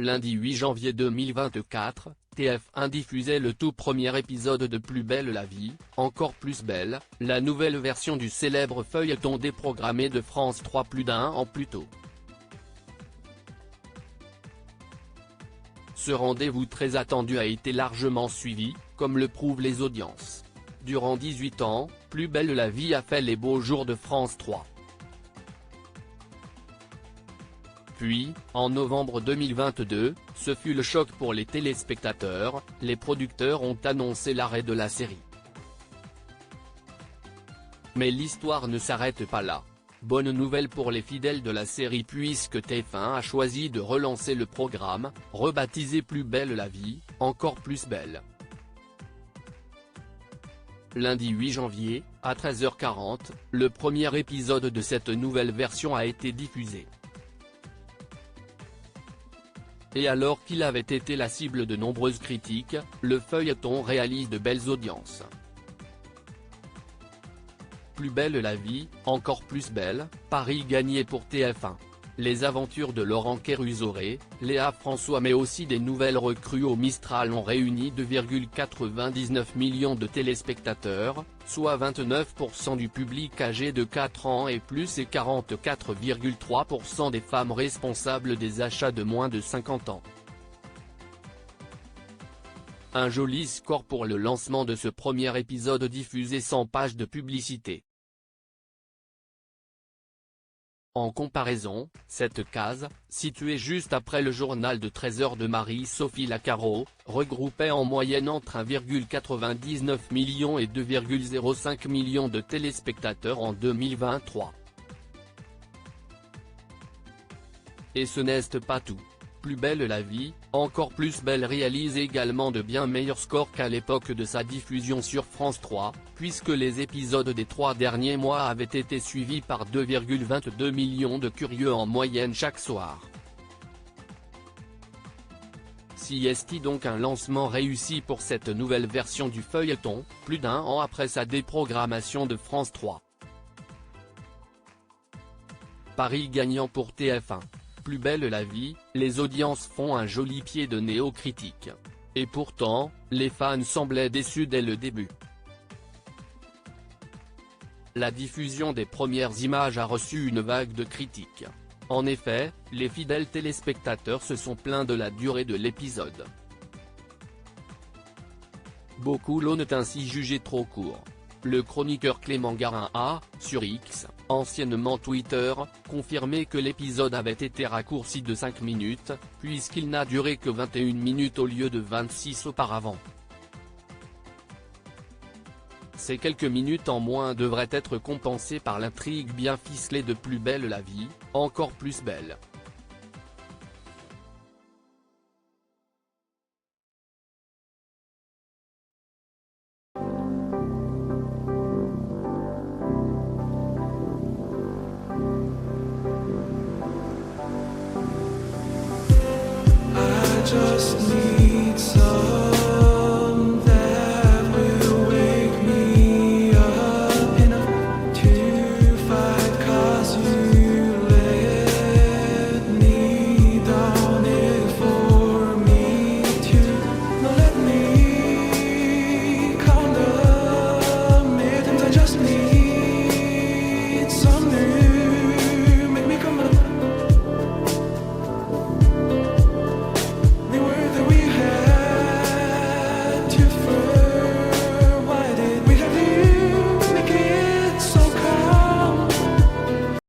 Lundi 8 janvier 2024, TF1 diffusait le tout premier épisode de Plus belle la vie, encore plus belle, la nouvelle version du célèbre feuilleton déprogrammé de France 3 plus d'un an plus tôt. Ce rendez-vous très attendu a été largement suivi, comme le prouvent les audiences. Durant 18 ans, Plus belle la vie a fait les beaux jours de France 3. Puis, en novembre 2022, ce fut le choc pour les téléspectateurs, les producteurs ont annoncé l'arrêt de la série. Mais l'histoire ne s'arrête pas là. Bonne nouvelle pour les fidèles de la série puisque TF1 a choisi de relancer le programme, rebaptisé Plus belle la vie, encore plus belle. Lundi 8 janvier, à 13h40, le premier épisode de cette nouvelle version a été diffusé. Et alors qu'il avait été la cible de nombreuses critiques, le feuilleton réalise de belles audiences. Plus belle la vie, encore plus belle, pari gagné pour TF1. Les aventures de Laurent Kéruzoré, Léa François mais aussi des nouvelles recrues au Mistral ont réuni 2,99 millions de téléspectateurs, soit 29% du public âgé de 4 ans et plus et 44,3% des femmes responsables des achats de moins de 50 ans. Un joli score pour le lancement de ce premier épisode diffusé sans page de publicité. En comparaison, cette case, située juste après le journal de 13h de Marie-Sophie Lacaro, regroupait en moyenne entre 1,99 million et 2,05 millions de téléspectateurs en 2023. Et ce n'est pas tout. Plus belle la vie, encore plus belle réalise également de bien meilleurs scores qu'à l'époque de sa diffusion sur France 3, puisque les épisodes des 3 derniers mois avaient été suivis par 2,22 millions de curieux en moyenne chaque soir. Si est donc un lancement réussi pour cette nouvelle version du feuilleton, plus d'un an après sa déprogrammation de France 3. Pari gagnant pour TF1. Plus belle la vie, les audiences font un joli pied de nez aux critiques. Et pourtant, les fans semblaient déçus dès le début. La diffusion des premières images a reçu une vague de critiques. En effet, les fidèles téléspectateurs se sont plaints de la durée de l'épisode. Beaucoup l'ont ainsi jugé trop court. Le chroniqueur Clément Garin a, sur X, anciennement Twitter, confirmé que l'épisode avait été raccourci de 5 minutes, puisqu'il n'a duré que 21 minutes au lieu de 26 auparavant. Ces quelques minutes en moins devraient être compensées par l'intrigue bien ficelée de Plus belle la vie, encore plus belle.